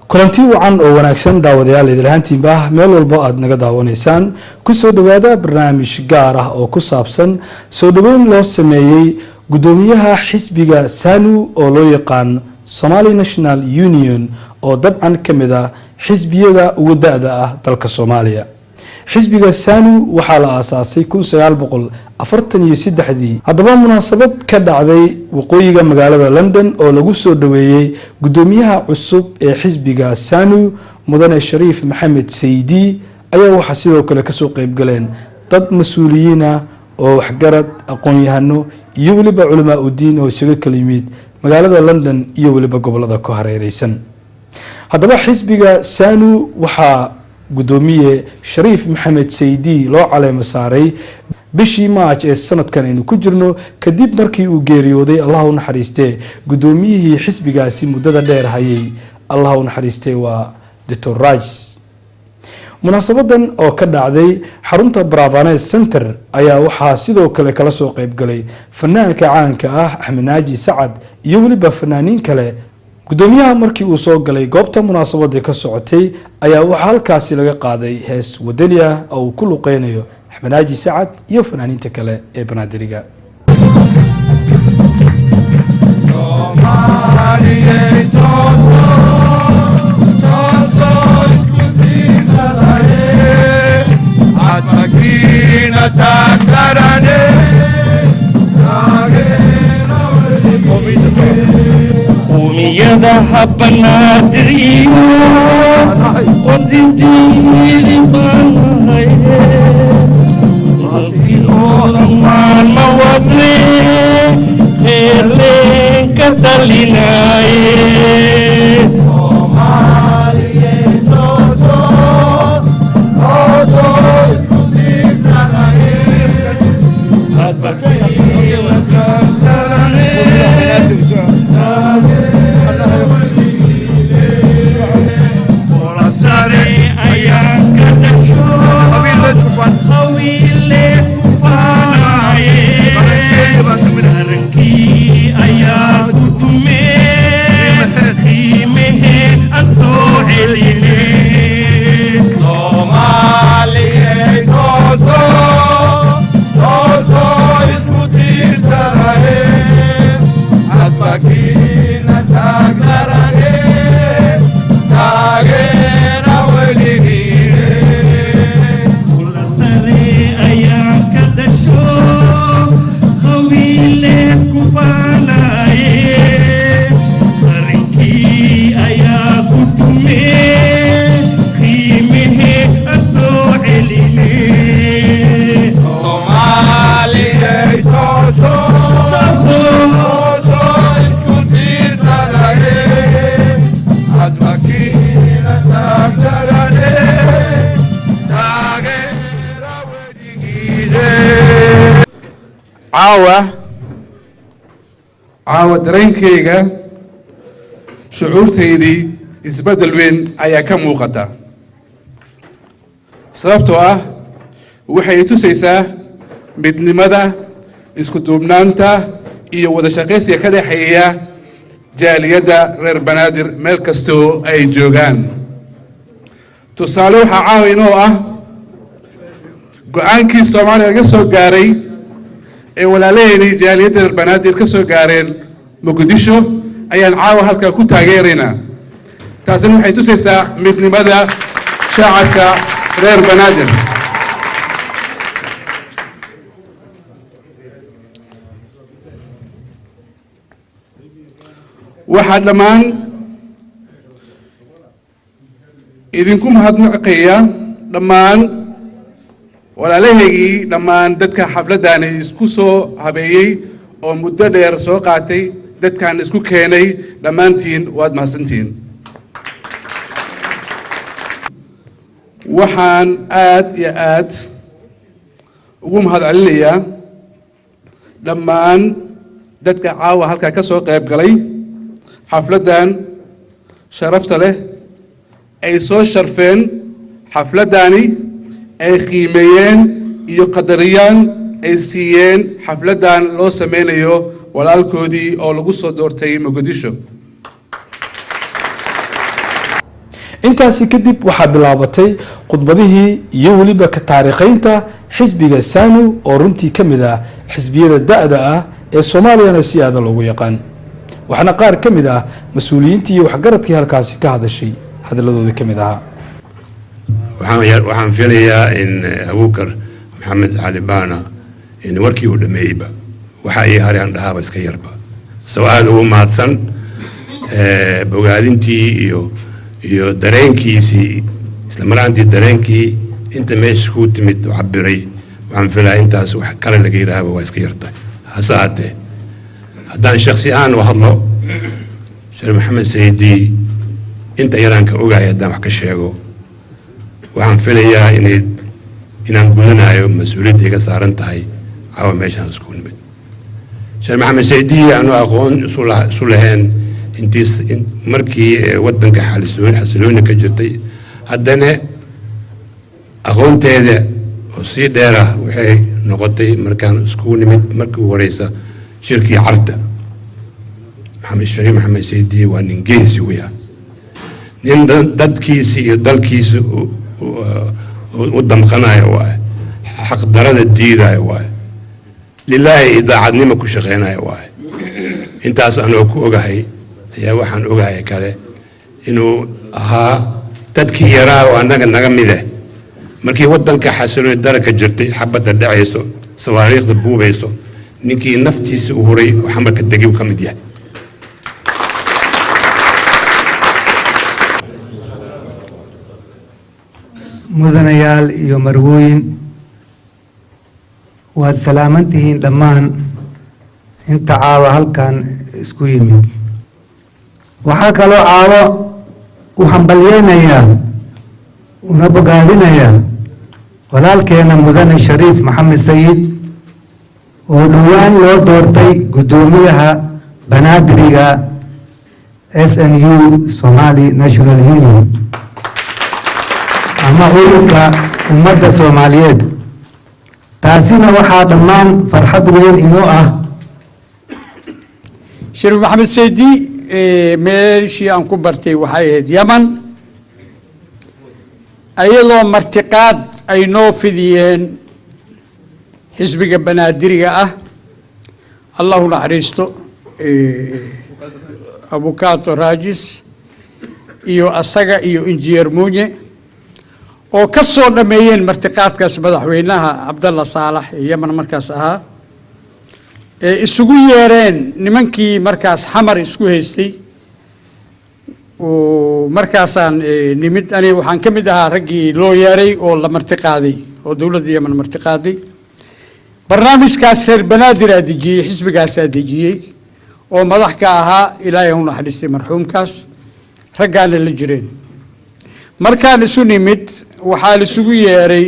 kulanti wacan oo wanaagsan daawadayaal idilhaantiinba meel walba aad naga daawanaysaan kusoo dhawaada barnaamij gaar ah oo ku saabsan soo dhaweyn loo sameeyey gudoomiyaha xisbiga SANU oo loo yaqaan Somali National Union oo dabcan kamid ah xisbiyada ugu da'da ah dalka Soomaaliya. xisbiga SANU waxaa la aasaasay 1943 haddaba munaasabad ka dhacday waqooyiga magaalada London oo lagu soo dhaweeyay gudoomiyaha cusub ee xisbiga SANU mudane Shariif Maxamed Saydi ayaa waxa sidoo kale ka soo qayb galeen dad mas'uuliyiin ah oo waxgarad aqoon-yahano iyo waliba culamaa u diin oo isaga kala yimid magaalada London iyo waliba gobolada ku hareeraysan. haddaba xisbiga SANU waxaa gudoomiye Shariif Maxamed Saydi loo caleemo saaray bishii March ee sanadkan aynu ku jirno kadib markii uu geeriyooday Allah u naxariistay gudoomiyihii xisbigaasi muddada dheer hayay Allah u naxariistay waa Dr. Rajs. munaasabadan oo ka dhacday xarunta Bravanes Center ayaa waxaa sidoo kale kala soo qayb galay fanaanka caanka ah Axmed Naaji Sacad iyo waliba fanaaniin kale. gudoomiyaha markii uu soo galay goobta munaasabada ka socotay ayaa waxa halkaasi laga qaaday hees wadani ah oo uu ku luqeynayo Axmed Naaji Sacad iyo fanaaniinta kale ee Banaadiriga. قومية حبنادري وديدي بانهاي في الأورمان موادري خير لين كتليناي caawa dareenkayga shucuurtaydii isbedel weyn ayaa ka muuqata sababtoo ah waxay tusaysaa midnimada isku duubnaanta iyo wada shaqaysiga ka dhaxeeya jaaliyadda reer Banaadir meel kastoo ay joogaan. tusaale waxaa caawa inoo ah go'aankii Soomaaliya laga soo gaaray ee walaalaheenii jaaliyadda reer Banaadir ka soo gaareen Muqdisho ayaan caawa halka ku taageeraynaa. taasina waxay tusaysaa midnimada shacabka reer Banaadir. waxaa dhammaan idinku mahadnaqaya dhammaan walaalahaygii dhammaan dadka xafladani isku soo habeeyay oo muddo dheer soo qaatay dadkan isku keenay dhammaantiin waad mahadsantiin. waxaan aad iyo aad ugu mahadcelinayaa dhammaan dadka caawa halka ka soo qayb galay xafladan sharafta leh ay soo sharfeen xafladani ay qiimeeyeen iyo qadariyaan ay siiyeen xafladan loo sameynayo walaalkoodii oo lagu soo doortay Muqdisho. intaasi kadib waxaa bilaabatay khudbadihii iyo weliba ka taariikhaynta xisbiga SANU oo runtii ka mid ah xisbiyada da'da ah ee Soomaaliyana si aad loogu yaqaan waxaana qaar ka mid ah mas'uuliyiintii iyo waxgaradkii halkaasi ka hadashay hadaladooda ka mid ah waxaan filayaa in Abuukar Maxamed Ali Baana in warkii uu dhameeyba waxa ay haraan dhahaaba iska yarba sawaad ugu maadsan bogaadintii iyo dareenkiisii isla maraantii dareenkii inta meesha ku timid u cabiray waxaan filayaa intaas wax kale laga yiraahdo waa iska yartay hasaate haddaan shakhsi ahaan u hadlo Sheekh Maxamed Saydi inta yaraanka ogahay haddaan wax ka sheego waxaan filayaa inaan gudanayo mas'uuliyadda iga saaran tahay caawa meeshaan isku nimid Sheekh Maxamed Saydi aanu aqoon isu lahayn intii markii wadanka xasilooni ka jirtay haddana aqoonteeda oo si dheer ah waxay noqotay markaan isku nimid markii ugu horeysa shirkii Carta Maxamed Saydi waa nin geesi u yahay nin dadkiisa iyo dalkiisa u damqanayo waa xaq darada diidayo waa lilaahi idaacadnimo ku shaqeynayo waa intaas aan ku ogahay ayaa waxaan ogahay kale inuu ahaa dadkii yaraa oo anaga naga mid ah markii wadanka xasilooni daraka jirtay xabada dhacayso sawaariikhda buubayso ninkii naftiisa u huray waxa marka dagi ka mid yahay mudanayaal iyo marwooyin waad salaamantihiin dhammaan inta caawa halkan isku yimid waxaa kaloo caawa u hambalyeynayaa una bogaadinayaa walaalkeena mudane Shariif Maxamed Sayid oo dhowaan loo doortay gudoomiyaha banaadiriga SNU Somali National Union ama ururka ummadda Soomaaliyeed taasina waxaa dhammaan farxad weyn inoo ah Shariif Maxamed Saydi meeshii aan ku bartay waxay ahayd Yaman ayadoo martiqaad ay noo fidiyeen xisbiga banaadiriga ah Allahu naxariisto Abukato Raajis iyo asaga iyo injineer Muunye oo ka soo dhameeyeen martiqaadkaas madaxweynaha Cabdalla Saalax ee Yaman markaas ahaa isugu yeereen nimankii markaas xamar isku haystay oo markaasaan nimid ani waxaan ka mid ahaa raggii loo yeeray oo la martiqaaday oo dawladda Yaman martiqaaday barnaamijkaas reer banaadir aadijiyay xisbigaas aadijiyay oo madax ka ahaa Ilaahay uu naxariistay marxuumkaas raggaana la jireen markaan isu nimid waxaa la isugu yeeray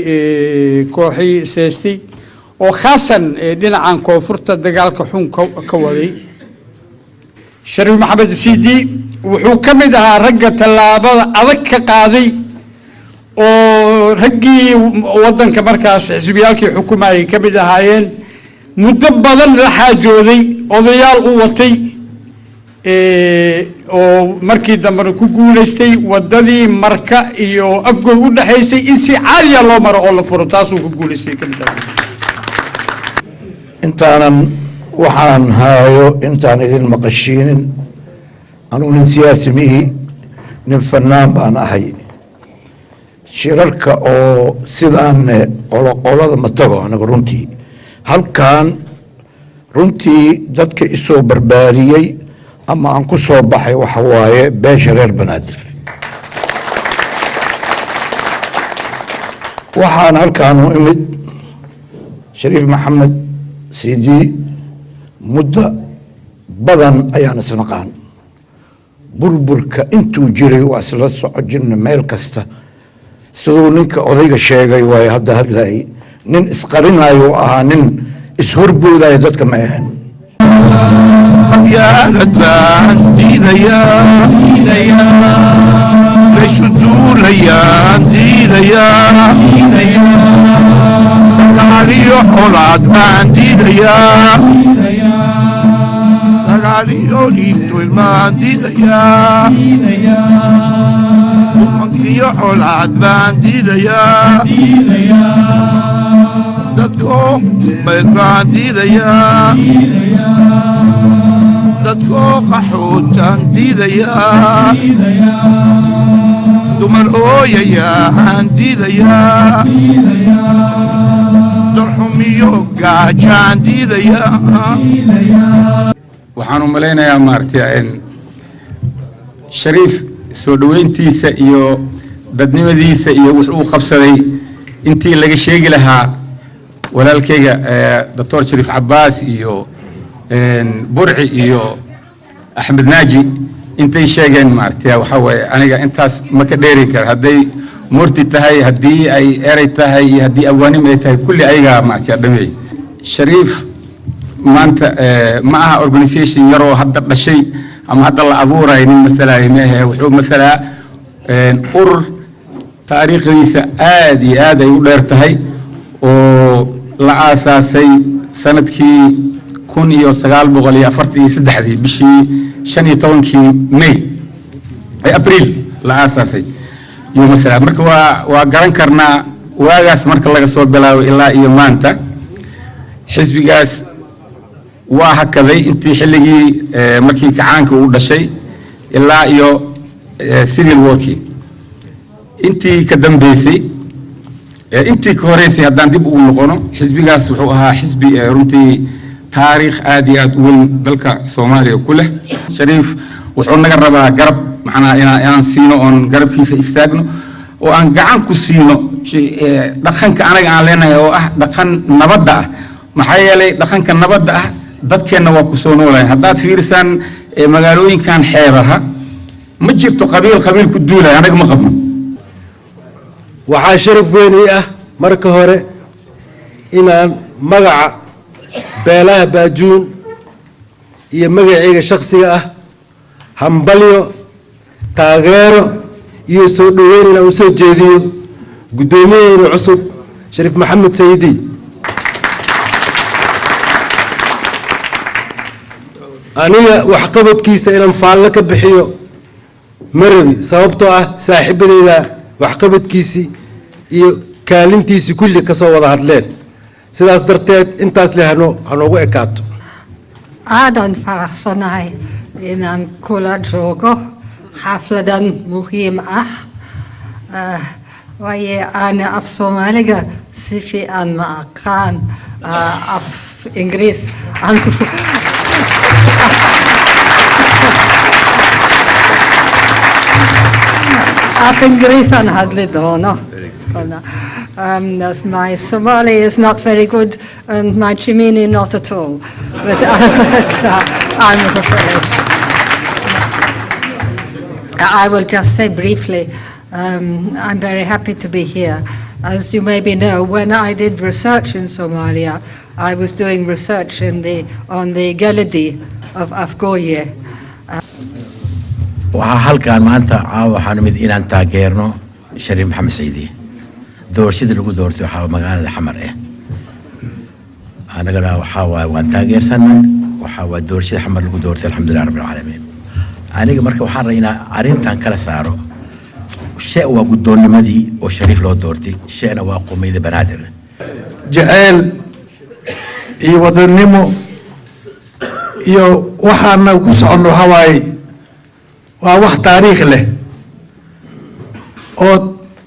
kooxii seestay oo khaasan dhinacan koonfurta dagaalka xun ka waday Shariif Maxamed Saydi wuxuu ka mid ahaa ragga tallaabada adag ka qaaday oo raggii wadanka markaas xisbiyaalkii xukumayay ka mid ahaayeen muddo badan la xaajooday odayaal u watay oo markii dambe ku guuleystay wadadii marka iyo afgoy u dhaxaysay in si caadi ah loo maro oo la furo taas uu ku guuleystay ka mid ahaa intaanan waxaan haayo intaan idin maqashiinin anuu nin siyaasi mihi nin fanaan baan ahay shirarka oo sidaan qolada ma tago anaga runtii halkan runtii dadka isoo barbaariyey ama aan ku soo baxay waxa waaye beesha reer banaadir waxaan halkaan u imid Shariif Maxamed Saydi muddo badan ayaan isnaqaan burburka intuu jiray waa isla socojina meel kasta sidoo ninka odayga sheegay way hadda hadlay nin isqarinayo ahaa nin ishorboodaya dadka ma ahan يا أدبان يا ليش تقول يا يا تغالي حولاد بانديد يا تغالي يوليد والمانديد يا iyo colaad baan diidayaa dadkoo bayl baan diidayaa dadkoo qaxootaan diidayaa dumar ooyayaa diidayaa darxumiyo gaajaan diidayaa waxaan u malaynayaa maartay shariif soo dhaweyntiisa iyo dadnimadiisa iyo wuxuu qabsaday intii laga sheegi lahaa walaalkayga Dr. Shariif Cabbaas iyo burci iyo Axmed Naaji intay sheegeen maartay waxa way aniga intaas ma ka dheeri kar haday murti tahay hadii ay eray tahay hadii awaanim ay tahay kulli ayaga maartay dhamay Shariif maanta ma aha organization yaro hadda dhashay ama hadda la abuuray nin mesela meehe wuxuu mesela urur taariikhdiisa aad iyo aad ay u dheer tahay oo la aasaasay sanadkii 1943 bishii 15 May ay April la aasaasay iyo mesela marka waa garan karnaa waagaas marka laga soo bilaabo ilaa iyo maanta xisbigaas waa hakaday intii xilligii markii kacaanka uu dhashay ilaa iyo civil warkii intii ka dambeysay intii ka horeysay haddaan dib ugu noqono xisbigaas wuxuu ahaa xisbi runtii taariikh aad iyo aad u weyn dalka Soomaaliya ku leh Shariif wuxuu naga rabaa garab macnaa inaan siino oon garabkiisa istaagno oo aan gacan ku siino dhaqanka anaga aan leenahay oo ah dhaqan nabadda ah maxaa yeelay dhaqanka nabadda ah dadkeena waa ku soo noolayn haddaad fiirsaan magaalooyinkan xeebaha ma jirto qabiil ku duulay anaga ma qabno waxaa sharaf weyn ii ah marka hore inaan magaca beelaha baajuun iyo magacayga shakhsiga ah hambalyo taageero iyo soo dhaweyn inaan u soo jeediyo guddoomiyaheena cusub Shariif Maxamed Saydi aniga waxqabadkiisa inaan faallo ka bixiyo marabi sababtoo ah saaxiibadeyda waxqabadkiisii iyo kaalintiisii kulli ka soo wada hadleen sidaas darteed intaas le hanoogu ekaato aadaan faraxsanahay inaan kula joogo xafladan muhiim ah waayo aan af Soomaaliga si fiican ma aqaan af Ingiriis aan af Ingiriis aan hadli doono. As my Somali is not very good and my Chimini not at all. But I'm afraid. I will just say briefly, I'm very happy to be here. As you maybe know, when I did research in Somalia, I was doing research on the Galadi of Afgoye. waxaa halkaan maanta waxaan mid inaan taageerno Shariif Maxamed Saydi doorashada lagu doortay waxa magaalada Xamar anagana waxa waan taageersanaa waxa doorashada Xamar lagu doortay alxamdulillaah rabbil caalamiin aniga marka waxaan raynaa arintan kala saaro shay waa guddoonimadii oo Shariif loo doortay shayna waa qomeyda banaadir jacayl iyo wadannimo iyo waxaana ku socono hawaay waa wax taariikh leh oo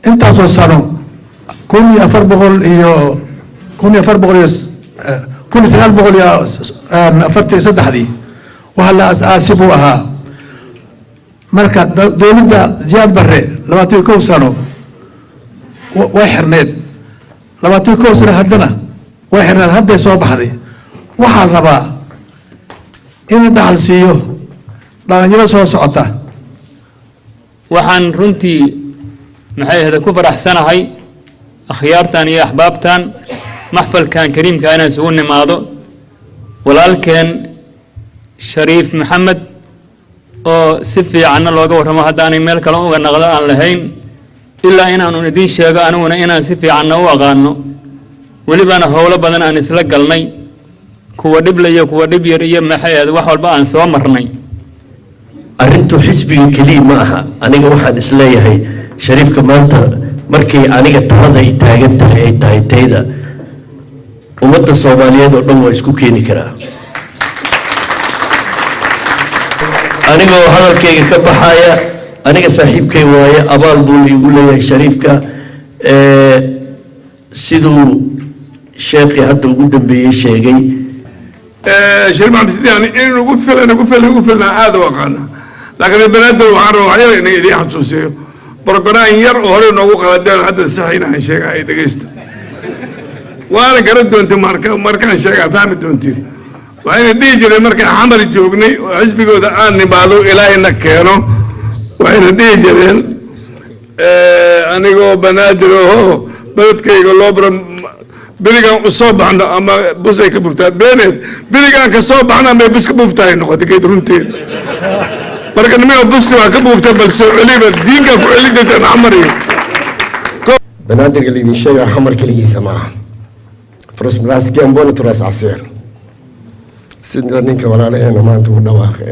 intaasoo sano 1943 waxa la asaasi buu ahaa marka dowladda Ziyaad Barre 21 sano way xirneed 21 sano haddana way xirneed hadda soo baxday waxaa rabaa in dhaxal siiyo dhalinyaro soo socota waxaan runtii maxay ahayd ku faraxsanahay akhyaartan iyo ahbaabtan maxfalkan kariimka inaan soo nimaado walaalkeen Shariif Maxamed oo si fiican looga warramo haddaanay meel kale uga naqdo aan lahayn ilaa inaanu idin sheego aniguna inaan si fiican u aqaano walibana howlo badan aan isla galnay kuwa dhib layo kuwa dhib yar iyo maxay ahayd wax walba aan soo marnay arintu xisbiga kaliya ma aha aniga waxaan isleeyahay shariifka maanta markii aniga talada ay taagan tahay ay tahay tayda ummadda soomaaliyeed oo dhan waa isku keeni karaa anigoo hadalkayga ka baxaya aniga saaxiibkay waaye abaal buu igu leeyahay shariifka siduu sheekhi hadda ugu dambeeyey sheegay shariif maxamed sidiiqni in ugu filan aad u aqaana laakiin banaadir waxaan rabaa waxyar inay idiin xasuusiyo brograam yar oo hore noogu qaladeen hadda saxaynahan sheega ay dhegaysta waana garan doonta markaan sheegaa fahmi doontiin waxayna dhihi jireen markaan xamar joognay oo xisbigooda aan nimaado ilaahayna keeno waxayna dhihi jireen anigoo banaadir ahoo beledkayga loo bara berigaan u soo baxno ama bus ay ka bubtaa beeneed berigaan ka soo baxno ama bus ka bubtaay noqotay geed runteeda marka nimanka busti waa ka buubta balse celiba diinka ku celin jirteen xamar iyo banaadirka laydin sheegaa xamar keligiisa maaha frasmalaskiambona turas casiir sida ninka walaalaheena maanta u dhawaaqe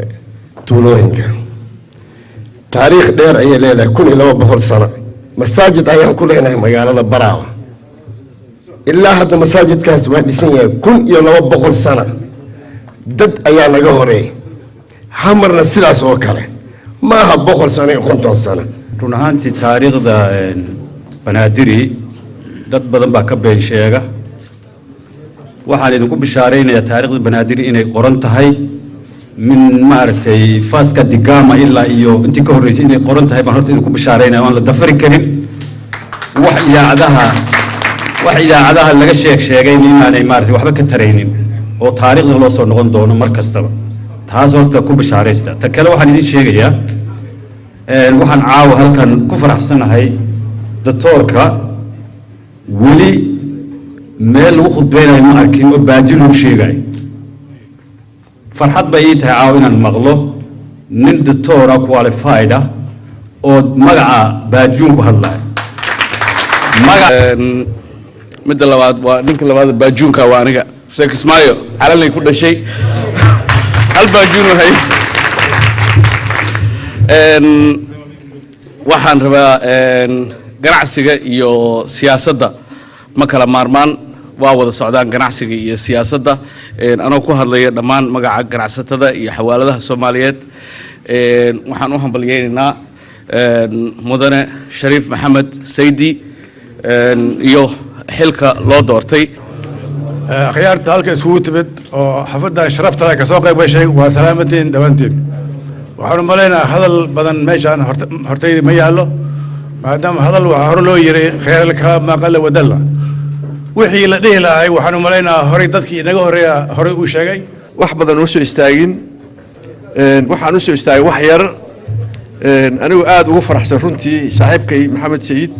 tuulooyinka taariikh dheer ayay leedahay 1200 sano masaajid ayaan ku leenahay magaalada baraawa ilaa hadda masaajidkaas waa dhisan yahay 1200 sano dad ayaa naga horeeyay xamarna sidaas oo kale maaha 100 sano iyo 50 sano run ahaantii taariikhda banaadiri dad badan baa ka been sheega waxaan idinku bishaaraynayaa taariikhda banaadiri inay qoran tahay min maaragtay faaska digama ilaa iyo intii ka horreysay inay qoran tahay baan horta idinku bishaaraynaya waan la dafari karin wax idaacadaha laga sheegay inaanay maaragtay waxba ka taraynin oo taariikhda loo soo noqon doono mar kastaba taas horta ku bishaaraysta ta kale waxaan idin sheegayaa waxaan caawa halkan ku faraxsanahay doctoorka weli meel lagu khudbeynayo ma arkin oo baajin lagu sheegayo farxad bay ii tahay caawa inaan maqlo nin doctora qualified ah oo magaca baajuun ku hadlaya midda labaad waa ninka labaad baajuunka waa aniga sheekh ismaayo calanay ku dhashay hal baajuun wahay waxaan rabaa ganacsiga iyo siyaasadda ma kala maarmaan waa wada socdaan ganacsiga iyo siyaasadda anoo ku hadlaya dhammaan magaca ganacsatada iyo xawaaladaha Soomaaliyeed waxaan u hambalyeeynaa mudane Shariif Maxamed Saydi iyo xilka loo doortay akhyaarta halka isugu timid oo xafadda sharafta ka soo qayb gashay waa salaamatiin dhawaantiin waxaan u maleynayaa hadal badan meeshaan hortayda ma yaallo maadaama hadal waxaa hore loo yiri khayralka maqalla wadalla wixii la dhihi lahay waxaan u maleynayaa horey dadkii inaga horeeya horey uu sheegay wax badan uma soo istaagin waxaan u soo istaagay wax yar anigu aad ugu faraxsan runtii saaxiibkay maxamed sayid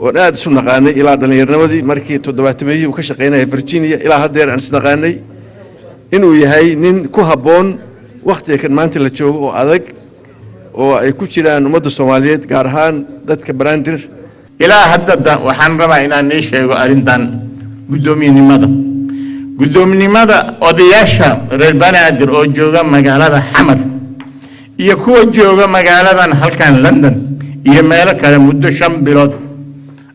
oo aad isu naqaanay ilaa dhallinyarnimadii markii 70 uu ka shaqeynayay Virginia ilaa haddeer aan is naqaanay inuu yahay nin ku habboon waqtiga kan maanta la joogo oo adag oo ay ku jiraan ummadda Soomaaliyeed gaar ahaan dadka Banaadir ilaa hadda waxaan rabaa inaan nii sheego arrintan guddoominimada odayaasha reer Banaadir oo jooga magaalada Xamar iyo kuwa jooga magaaladan halkan London iyo meelo kale muddo 5 bilood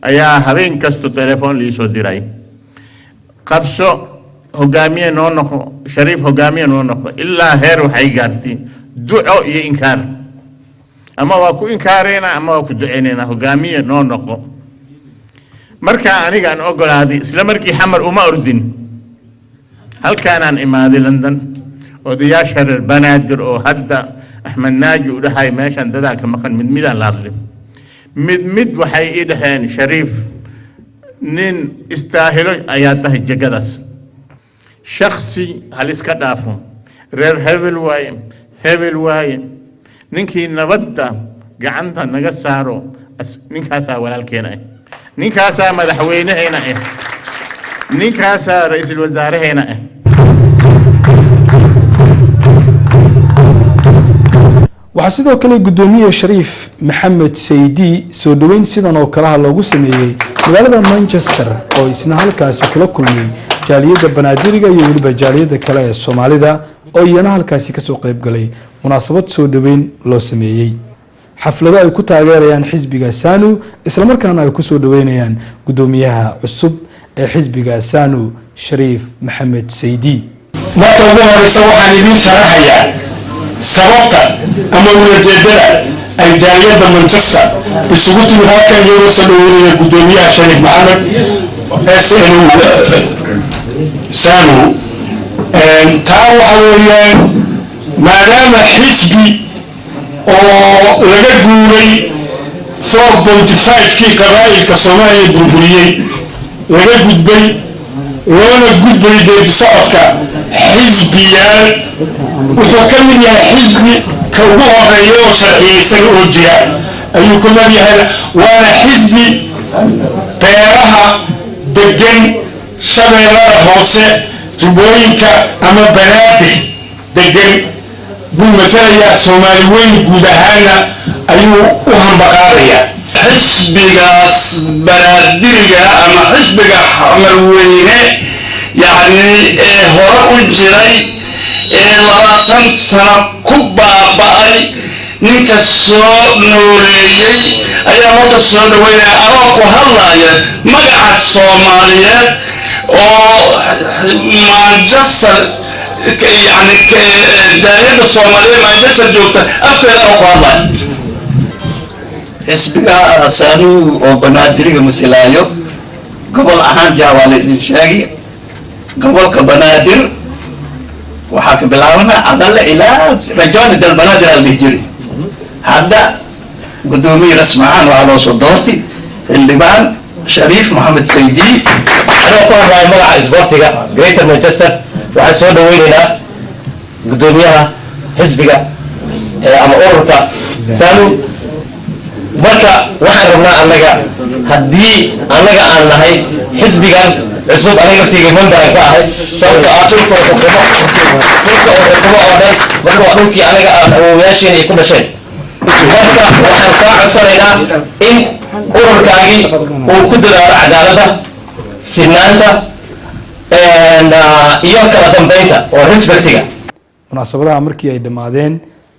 ayaa habeen kasta telefoon lii soo diray qabso hogaamiye noo noqo Shariif hogaamiye noo noqo ilaa heer waxay gaartay duco iyo inkaar ama waa ku inkaarayna ama waa ku duceynayna hogaamiye noo noqo marka aniga aan ogolaaday isla markii Xamar uma ordin halkaan aan imaaday London odayaasha reer Banaadir oo hadda Axmed Naaji u dhahay meeshan dadaa ka maqan midaan la hadlay mid waxay ii dhaheen Shariif nin istaahilo ayaa tahay jagadaas shakhsi hal iska dhaafo reer hebel waaye ninkii nabadda gacanta naga saaro ninkaasaa walaalkeena ah ninkaasaa madaxweynaheena ah ninkaasaa ra'iisul wasaaraheena ah waxaa sidoo kale gudoomiye Shariif Maxamed Saydi soo dhaweyn sidan oo kale loogu sameeyay magaalada Manchester oo isna halkaas kula kulmay jaaliyada Banaadiriga iyo waliba jaaliyada kale ee Soomaalida oo iyana halkaas ka soo qayb galay munaasabad soo dhaweyn loo sameeyay xaflado ay ku taageerayaan xisbiga SANU islamarkaana ay kusoo dhaweynayaan gudoomiyaha cusub ee xisbiga SANU Shariif Maxamed Saydi. marka ugu horeysa waxaan idin sharaxayaa sababta ama ujeedada ay jaaliyadda Manchester isugu timid halkan iyagoo soo dhaweynaya gudoomiyaha Shariif Maxamed SANU. taa waxa weeyaan maadaama xisbi oo laga guuray 4.5 kii qabaa'ilka Soomaaliya burburiyey laga gudbay loona gudbay geedi socodka xisbiyaal wuxuu ka mid yahay xisbi ka ugu horeeya oo sharciyeysan oo jira ayuu ka mid yahay waana xisbi beeraha degan shabeellada hoose jubooyinka ama banaadir degan buu masalayaa Soomaali weyn guud ahaana ayuu u hambaqaadayaa xisbigaas banaadiriga ama xisbiga xamal weyne yani hore u jiray 20 sano ku baaba'ay ninka soo nooleeyey ayaa marka soo dhaweynaya anoo ku hadlaya magaca Soomaaliyeed oo Manchester يعني جالية الصومالية Manchester joogta afkeeda oo ku hadlaya xisbiga SANU oo banaadiriga masalaayo gobol ahaan jaawaale idin sheegi gobolka banaadir waxaa ka bilaabana adalla ilaa rajooni dal banaadir al hijri hadda gudoomiye rasmi ahaan waxaa loo soo doortay xildhibaan Shariif Maxamed Saydi anoo ku hadlaya magaca isboortiga Greater Manchester waxaan soo dhaweynaynaa gudoomiyaha xisbiga ama ururka SANU. marka waxaan rabnaa annaga haddii annaga aan nahay xisbigan cusub aniga laftiga memberan ka ahay sababto ah dhulka oo xukumo oo dhan marka waa dhulkii anaga aan awoowayaasheen ay ku dhasheen. marka waxaan kaa codsanaynaa in ururkaagii uu ku dadaalo cadaaladda sinaanta iyo kala dambeynta oo respectiga. munaasabadaha markii ay dhammaadeen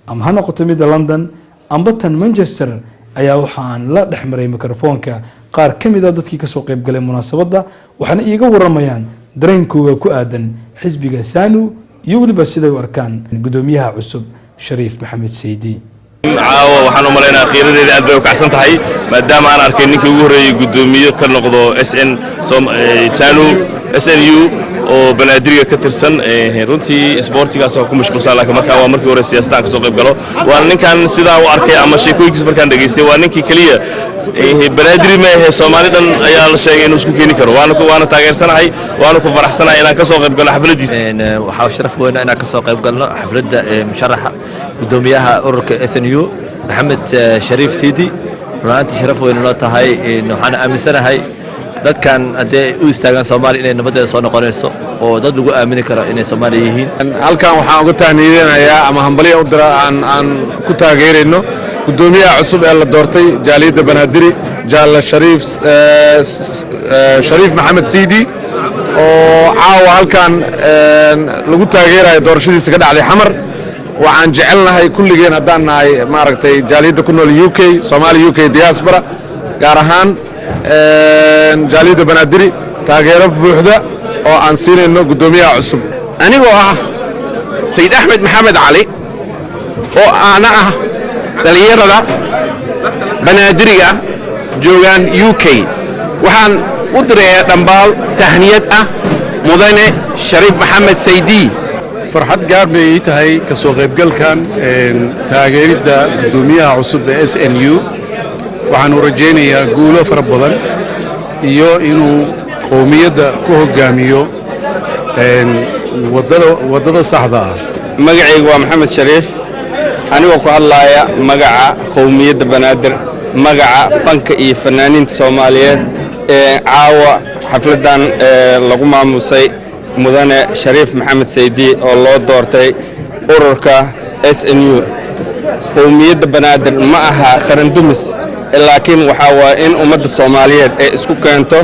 ama ha noqoto midda London amba tan Manchester ayaa waxaan la dhexmaray mikrofoonka qaar ka mid ah dadkii ka soo qayb galay munaasabada waxaana iiga waramayaan dareenkooda ku aadan xisbiga SANU iyo waliba siday u arkaan gudoomiyaha cusub Shariif Maxamed Saydi. caawa waxaan u maleynaa qiiradeeda aad bay u kacsan tahay maadaama aan arkay ninkii ugu horeeyay gudoomiye ka noqdo SNU oo banaadiriga ka tirsan runtii isboortigaas oo ku mashquulsan laakiin markaa waa markii hore siyaasadda ka soo qayb galo waa ninkan sidaa u arkay ama sheekooyinkiisa markaan dhageystay waa ninkii kaliya banaadiri ma ahe Soomaali dhan ayaa la sheegay inuu isku keeni karo waana taageersanahay waana ku faraxsanahay inaan ka soo qayb galo xafladiisa waxaa sharaf weyn inaan ka soo qayb galno xafladda musharaxa gudoomiyaha ururka SNU Maxamed Shariif Saydi runtii sharaf weyn loo tahay waxaan aaminsanahay dadkan hadee u istaagan Soomaali inay nabadeeda soo noqonayso oo dad lagu aamini karo inay Soomaali yihiin. halkan waxaan uga tahniyeenayaa ama hambaliyo u dira aan ku taageerayno gudoomiyaha cusub ee la doortay jaaliyadda banaadiri jaal Shariif Maxamed Saydi oo caawa halkan lagu taageerayo doorashadiisa ka dhacday xamar. waxaan jecelnahay kulligeen haddaan nahay maaragtay jaaliyadda ku nool UK Soomaali UK diaspora gaar ahaan jaaliyadda banaadiri taageero buuxda oo aan siinayno gudoomiyaha cusub anigoo ah Sayid Axmed Maxamed Cali oo ana ah dhalinyarada banaadiriga joogan UK waxaan u diray dhambaal tahniyad ah mudane Shariif Maxamed Saydi. farxad gaar bay tahay ka soo qaybgalkan taageeridda gudoomiyaha cusub ee SNU waxaan u rajaynayaa guulo fara badan iyo inuu qowmiyadda ku hogaamiyo wadada saxda ah. magacaygu waa Maxamed Shariif anigoo ku hadlaaya magaca qowmiyadda banaadir magaca fanka iyo fanaaniinta Soomaaliyeed ee caawa xafladan lagu maamusay mudane Shariif Maxamed Saydi oo loo doortay ururka SNU. qowmiyadda banaadir ma aha qaran dumis laakiin waxa waa in ummadda Soomaaliyeed ay isku keento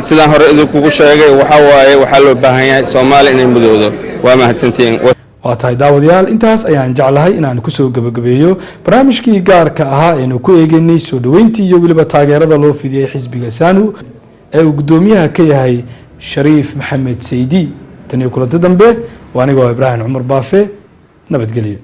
sidaan hore idinku sheegay waxa loo baahan yahay Soomaali inay midowdo waa mahadsantiin. waa tahay daawadayaal intaas ayaan jeclahay inaan kusoo gabagabeeyo barnaamijkii gaarka ahaa aynu ku eegeynay soo dhaweyntii iyo weliba taageerada loo fidiyey xisbiga SANU ee uu gudoomiyaha ka yahay Shariif Maxamed Saydi tan iyo kulanti dambe waa anigoo Ibrahim Cumar Baafe nabadgelyo.